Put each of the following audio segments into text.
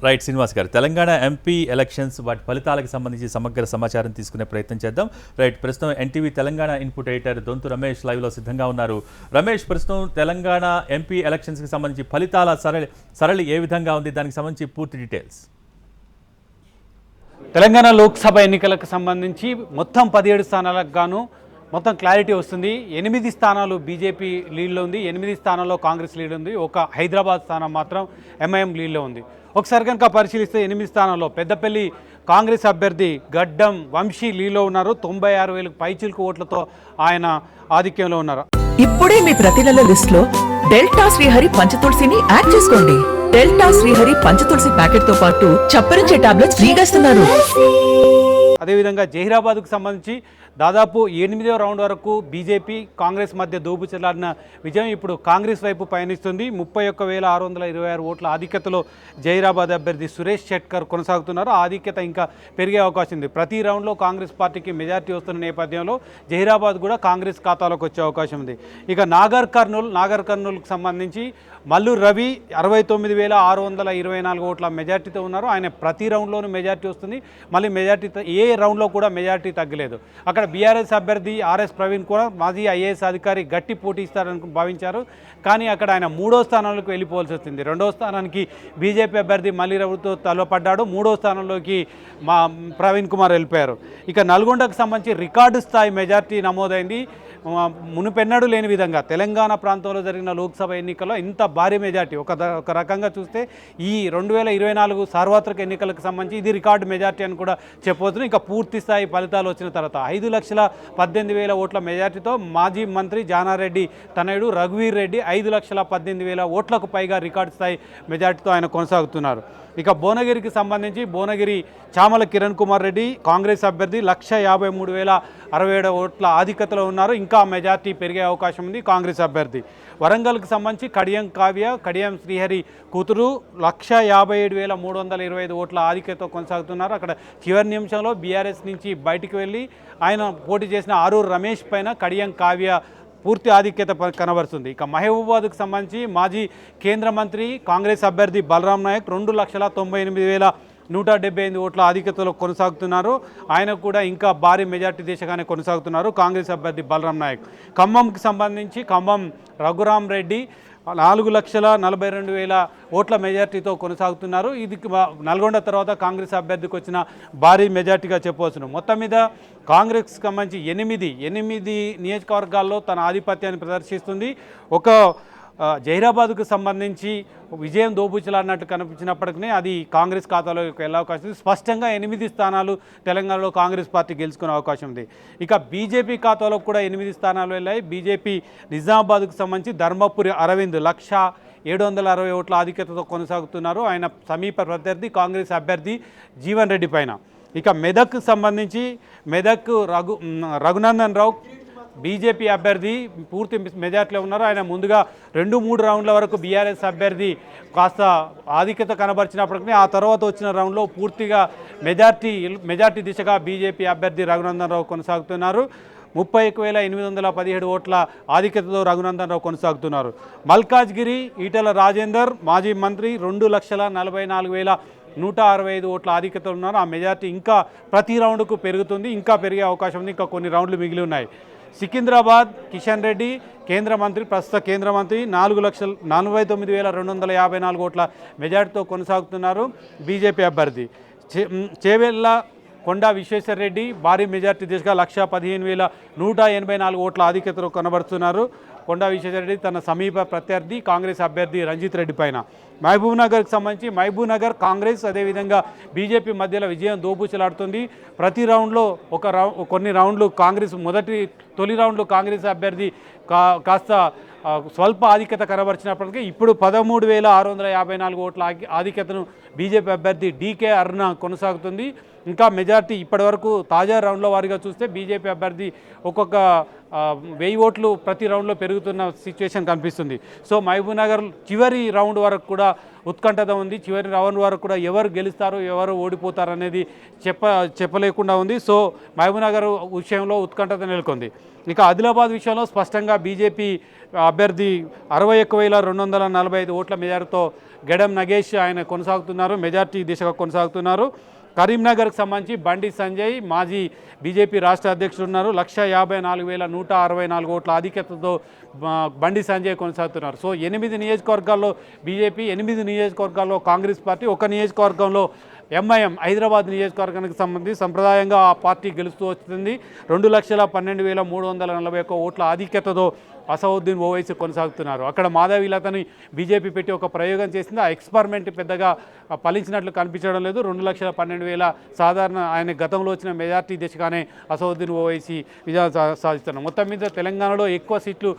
Right Srinivas గారు, Telangana MP elections వాటి ఫలితాలకు సంబంధించి సమగ్ర సమాచారం తీసుకునే ప్రయత్నం చేద్దాం. రైట్, ప్రస్తుతం NTV Telangana input editor Donthu Ramesh లైవ్లో సిద్ధంగా ఉన్నారు. రమేష్, ప్రస్తుతం తెలంగాణ ఎంపీ ఎలక్షన్స్కి సంబంధించి ఫలితాల సరళి ఏ విధంగా ఉంది, దానికి సంబంధించి పూర్తి డీటెయిల్స్. తెలంగాణ లోక్సభ ఎన్నికలకు సంబంధించి మొత్తం 17 స్థానాలకు గాను మొత్తం క్లారిటీ వస్తుంది. 8 స్థానాలు బీజేపీ లీడ్లో ఉంది, 8 స్థానాల్లో కాంగ్రెస్ లీడ్ ఉంది, ఒక హైదరాబాద్ స్థానం మాత్రం ఎంఐఎం లీడ్లో ఉంది. ఒకసారి కనుక పరిశీలిస్తే 8 స్థానాల్లో పెద్దపల్లి కాంగ్రెస్ అభ్యర్థి గడ్డం వంశీ లీడ్లో ఉన్నారు. 96,000 పైచిలుకు ఓట్లతో ఆయన ఆధిక్యంలో ఉన్నారు. ఇప్పుడే మీ ప్రతి నెల లిస్ట్ లో డెల్టా శ్రీహరి పంచతులసిని యాడ్ చేసుకోండి. డెల్టా శ్రీహరి పంచతులసి ప్యాకెట్ తో పాటు చప్పరించే టాబ్లెట్స్ ఫ్రీగా ఇస్తున్నారు. అదేవిధంగా జహీరాబాద్కు సంబంధించి దాదాపు 8వ రౌండ్ వరకు బీజేపీ కాంగ్రెస్ మధ్య దూబుచెలాడిన విజయం ఇప్పుడు కాంగ్రెస్ వైపు పయనిస్తుంది. 31,626 ఓట్ల ఆధిక్యతలో జహీరాబాద్ అభ్యర్థి సురేష్ షెట్కర్ కొనసాగుతున్నారు. ఆధిక్యత ఇంకా పెరిగే అవకాశం ఉంది. ప్రతి రౌండ్లో కాంగ్రెస్ పార్టీకి మెజార్టీ వస్తున్న నేపథ్యంలో జహీరాబాద్ కూడా కాంగ్రెస్ ఖాతాలోకి వచ్చే అవకాశం ఉంది. ఇక నాగర్ కర్నూలుకు సంబంధించి మల్లు రవి 69,624 ఓట్ల మెజార్టీతో ఉన్నారు. ఆయన ప్రతి రౌండ్లోనూ మెజార్టీ వస్తుంది. మళ్ళీ మెజార్టీ ఏ రౌండ్లో కూడా మెజార్టీ తగ్గలేదు. అక్కడ బీఆర్ఎస్ అభ్యర్థి ఆర్ఎస్ ప్రవీణ్ కూడా మాజీ ఐఏఎస్ అధికారి గట్టి పోటీ ఇస్తారని భావించారు. కానీ అక్కడ ఆయన 3వ స్థానంలోకి వెళ్ళిపోవాల్సి వచ్చింది. 2వ స్థానానికి బీజేపీ అభ్యర్థి మల్లి రవితో తలపడ్డాడు. 3వ స్థానంలోకి ప్రవీణ్ కుమార్ వెళ్ళిపోయారు. ఇక నల్గొండకు సంబంధించి రికార్డు స్థాయి మెజార్టీ నమోదైంది. మునుపెన్నడూ లేని విధంగా తెలంగాణ ప్రాంతంలో జరిగిన లోక్సభ ఎన్నికల్లో ఇంత భారీ మెజార్టీ ఒక రకంగా చూస్తే ఈ 2024 సార్వత్రిక ఎన్నికలకు సంబంధించి ఇది రికార్డు మెజార్టీ అని కూడా చెప్పవచ్చు. ఇంకా పూర్తి స్థాయి ఫలితాలు వచ్చిన తర్వాత 5,18,000 ఓట్ల మెజార్టీతో మాజీ మంత్రి జానారెడ్డి తనయుడు రఘువీర్ రెడ్డి 5,18,000 ఓట్లకు పైగా రికార్డు స్థాయి మెజార్టీతో ఆయన కొనసాగుతున్నారు. ఇక భువనగిరికి సంబంధించి భువనగిరి చామల కిరణ్ కుమార్ రెడ్డి కాంగ్రెస్ అభ్యర్థి 1,53,067 ఓట్ల ఆధిక్యతలో ఉన్నారు. ఇంకా మెజార్టీ పెరిగే అవకాశం ఉంది కాంగ్రెస్ అభ్యర్థి. వరంగల్కి సంబంధించి కడియం శ్రీహరి కూతురు 1,57,325 ఓట్ల ఆధిక్యతతో కొనసాగుతున్నారు. అక్కడ చివరి నిమిషంలో బీఆర్ఎస్ నుంచి బయటికి వెళ్ళి ఆయన పోటీ చేసిన ఆరూరు రమేష్ పైన కడియం కావ్య పూర్తి ఆధిక్యత కనబరుస్తుంది. ఇక మహబూబాబాద్కు సంబంధించి మాజీ కేంద్ర మంత్రి కాంగ్రెస్ అభ్యర్థి బలరాం నాయక్ 2,98,178 ఓట్ల ఆధిక్యతలో కొనసాగుతున్నారు. ఆయన కూడా ఇంకా భారీ మెజార్టీ దిశగానే కొనసాగుతున్నారు కాంగ్రెస్ అభ్యర్థి బలరాం నాయక్. ఖమ్మంకి సంబంధించి ఖమ్మం రఘురామ్ రెడ్డి 4,42,000 ఓట్ల మెజార్టీతో కొనసాగుతున్నారు. ఇది నల్గొండ తర్వాత కాంగ్రెస్ అభ్యర్థికి వచ్చిన భారీ మెజార్టీగా చెప్పవచ్చును. మొత్తం మీద కాంగ్రెస్కి సంబంధించి 8 నియోజకవర్గాల్లో తన ఆధిపత్యాన్ని ప్రదర్శిస్తుంది. ఒక జహీరాబాద్కు సంబంధించి విజయం దోబుచ్చలాడినట్టు కనిపించినప్పటికీ అది కాంగ్రెస్ ఖాతాలోకి వెళ్ళే అవకాశం ఉంది. స్పష్టంగా 8 స్థానాలు తెలంగాణలో కాంగ్రెస్ పార్టీ గెలుచుకునే అవకాశం ఉంది. ఇక బీజేపీ ఖాతాలో కూడా 8 స్థానాలు వెళ్ళాయి. బీజేపీ నిజామాబాద్కు సంబంధించి ధర్మపురి అరవింద్ 1,760 ఓట్ల ఆధిక్యతతో కొనసాగుతున్నారు. ఆయన సమీప ప్రత్యర్థి కాంగ్రెస్ అభ్యర్థి జీవన్ రెడ్డి పైన. ఇక మెదక్కు సంబంధించి రఘునందన్ రావు బీజేపీ అభ్యర్థి పూర్తి మెజార్టీలో ఉన్నారు. ఆయన ముందుగా 2-3 రౌండ్ల వరకు బీఆర్ఎస్ అభ్యర్థి కాస్త ఆధిక్యత కనబరిచినప్పటికీ ఆ తర్వాత వచ్చిన రౌండ్లో పూర్తిగా మెజార్టీ దిశగా బీజేపీ అభ్యర్థి రఘునందన్ రావు కొనసాగుతున్నారు. 31,817 ఓట్ల ఆధిక్యతతో రఘునందన్ రావు కొనసాగుతున్నారు. మల్కాజ్గిరి ఈటెల రాజేందర్ మాజీ మంత్రి 2,44,165 ఓట్ల ఆధిక్యతలో ఉన్నారు. ఆ మెజార్టీ ఇంకా ప్రతి రౌండ్కు పెరుగుతుంది, ఇంకా పెరిగే అవకాశం ఉంది. ఇంకా కొన్ని రౌండ్లు మిగిలి ఉన్నాయి. సికింద్రాబాద్ కిషన్ రెడ్డి ప్రస్తుత కేంద్ర మంత్రి 4,49,254 ఓట్ల మెజార్టీతో కొనసాగుతున్నారు బీజేపీ అభ్యర్థి. చేవెళ్ళ కొండా విశ్వేశ్వర రెడ్డి భారీ మెజార్టీ దిశగా 1,15,184 ఓట్ల ఆధిక్యతలో కనబడుతున్నారు. కొండా విశ్వేశ్వరరెడ్డి తన సమీప ప్రత్యర్థి కాంగ్రెస్ అభ్యర్థి రంజిత్ రెడ్డి పైన. మహబూబ్నగర్కి సంబంధించి మహబూబ్నగర్ కాంగ్రెస్ అదేవిధంగా బీజేపీ మధ్యలో విజయం దోబూచలాడుతుంది. ప్రతి రౌండ్లో కొన్ని రౌండ్లు కాంగ్రెస్ తొలి రౌండ్లు కాంగ్రెస్ అభ్యర్థి కాస్త స్వల్ప ఆధిక్యత కనబరిచినప్పటికీ ఇప్పుడు 13,654 ఓట్ల ఆధిక్యతను బీజేపీ అభ్యర్థి డీకే అరుణ కొనసాగుతుంది. ఇంకా మెజార్టీ ఇప్పటివరకు తాజా రౌండ్ల వారీగా చూస్తే బీజేపీ అభ్యర్థి ఒక్కొక్క 1000 ఓట్లు ప్రతి రౌండ్లో పెరుగుతున్న సిచ్యువేషన్ కనిపిస్తుంది. సో మహబూబ్నగర్ చివరి రౌండ్ వరకు కూడా ఉత్కంఠత ఉంది. చివరి రౌండ్ వరకు కూడా ఎవరు గెలుస్తారు ఎవరు ఓడిపోతారు అనేది చెప్పలేకుండా ఉంది. సో మహబూబ్నగర్ విషయంలో ఉత్కంఠత నెలకొంది. ఇక ఆదిలాబాద్ విషయంలో స్పష్టంగా బీజేపీ అభ్యర్థి 61,245 ఓట్ల మెజార్టీతో గెడం నగేష్ ఆయన కొనసాగుతున్నారు, మెజార్టీ దిశగా కొనసాగుతున్నారు. కరీంనగర్కి సంబంధించి బండి సంజయ్ మాజీ బీజేపీ రాష్ట్ర అధ్యక్షుడు ఉన్నారు, 154,164 ఓట్ల ఆధిక్యతతో బండి సంజయ్ కొనసాగుతున్నారు. సో 8 నియోజకవర్గాల్లో బీజేపీ, 8 నియోజకవర్గాల్లో కాంగ్రెస్ పార్టీ, ఒక నియోజకవర్గంలో ఎంఐఎం హైదరాబాద్ నియోజకవర్గానికి సంబంధించి సంప్రదాయంగా ఆ పార్టీ గెలుస్తూ వస్తుంది. 2,12,341 ఓట్ల ఆధిక్యతతో అసౌద్దీన్ ఓవైసీ కొనసాగుతున్నారు. అక్కడ మాధవీలతని బీజేపీ పెట్టి ఒక ప్రయోగం చేసింది. ఆ ఎక్స్పెరిమెంట్ పెద్దగా ఫలించినట్లు కనిపించడం లేదు. 2,12,000 సాధారణ ఆయన గతంలో వచ్చిన మెజార్టీ దిశగానే అసౌద్దీన్ ఓవైసీ విజయం సాధిస్తున్నారు. మొత్తం మీద తెలంగాణలో ఎక్కువ సీట్లు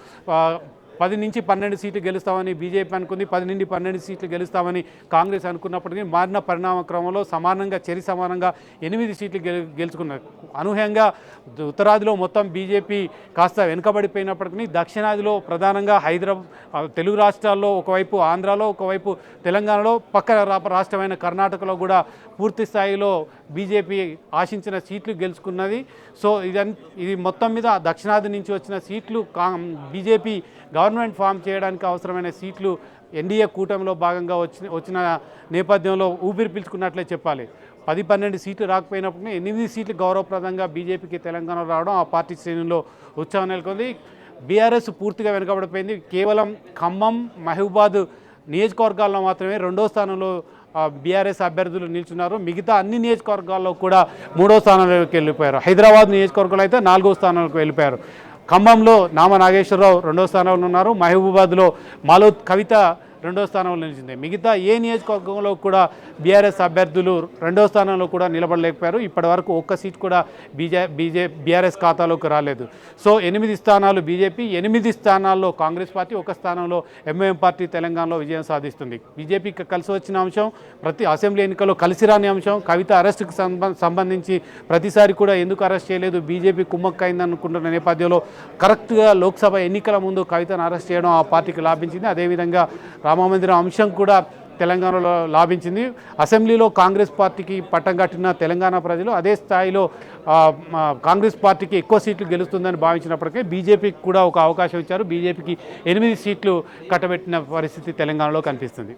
10 నుంచి 12 సీట్లు గెలుస్తామని బీజేపీ అనుకుంది, 10 నుండి 12 సీట్లు గెలుస్తామని కాంగ్రెస్ అనుకున్నప్పటికీ మారిన పరిణామ క్రమంలో సమానంగా సమానంగా 8 సీట్లు గెలుచుకున్నారు. అనూహ్యంగా ఉత్తరాదిలో మొత్తం బీజేపీ కాస్త వెనుకబడిపోయినప్పటికీ దక్షిణాదిలో ప్రధానంగా హైదరాబాద్, తెలుగు రాష్ట్రాల్లో ఒకవైపు ఆంధ్రాలో, ఒకవైపు తెలంగాణలో, పక్క రాష్ట్రమైన కర్ణాటకలో కూడా పూర్తి స్థాయిలో బీజేపీ ఆశించిన సీట్లు గెలుచుకున్నది. సో ఇది మొత్తం మీద దక్షిణాది నుంచి వచ్చిన సీట్లు బీజేపీ గవర్నమెంట్ ఫామ్ చేయడానికి అవసరమైన సీట్లు ఎన్డీఏ కూటమిలో భాగంగా వచ్చిన నేపథ్యంలో ఊపిరి పీల్చుకున్నట్లే చెప్పాలి. 10-12 సీట్లు రాకపోయినప్పుడు 8 సీట్లు గౌరవప్రదంగా బీజేపీకి తెలంగాణలో రావడం ఆ పార్టీ శ్రేణుల్లో ఉత్సాహం నెలకొంది. బీఆర్ఎస్ పూర్తిగా వెనుకబడిపోయింది. కేవలం ఖమ్మం, మహబూబాద్ నియోజకవర్గాల్లో మాత్రమే 2వ స్థానంలో బీఆర్ఎస్ అభ్యర్థులు నిల్చున్నారు. మిగతా అన్ని నియోజకవర్గాల్లో కూడా 3వ స్థానంలోకి వెళ్ళిపోయారు. హైదరాబాద్ నియోజకవర్గంలో అయితే 4వ స్థానంలోకి వెళ్ళిపోయారు. ఖమ్మంలో నామ నాగేశ్వరరావు 2వ స్థానంలో ఉన్నారు. మహబూబాద్లో మాలోత్ కవిత 2వ స్థానంలో నిలిచింది. మిగతా ఏ నియోజకవర్గంలో కూడా బీఆర్ఎస్ అభ్యర్థులు 2వ స్థానంలో కూడా నిలబడలేకపోయారు. ఇప్పటి వరకు ఒక్క సీట్ కూడా బీఆర్ఎస్ ఖాతాలోకి రాలేదు. సో 8 స్థానాలు బీజేపీ, 8 స్థానాల్లో కాంగ్రెస్ పార్టీ, ఒక స్థానంలో ఎంఐఎం పార్టీ తెలంగాణలో విజయం సాధిస్తుంది. బీజేపీకి కలిసి వచ్చిన అంశం, ప్రతి అసెంబ్లీ ఎన్నికల్లో కలిసి రాని అంశం, కవిత అరెస్టుకు సంబంధించి ప్రతిసారి కూడా ఎందుకు అరెస్ట్ చేయలేదు, బీజేపీ కుమ్మక్కైంది అనుకుంటున్న నేపథ్యంలో కరెక్ట్గా లోక్సభ ఎన్నికల ముందు కవితను అరెస్ట్ చేయడం ఆ పార్టీకి లాభించింది. అదేవిధంగా రామమందిరం అంశం కూడా తెలంగాణలో లాభించింది. అసెంబ్లీలో కాంగ్రెస్ పార్టీకి పట్టం కట్టిన తెలంగాణ ప్రజలు అదే స్థాయిలో కాంగ్రెస్ పార్టీకి ఎక్కువ సీట్లు గెలుస్తుందని భావించినప్పటికీ బీజేపీకి కూడా ఒక అవకాశం ఇచ్చారు. బీజేపీకి 8 సీట్లు కట్టబెట్టిన పరిస్థితి తెలంగాణలో కనిపిస్తుంది.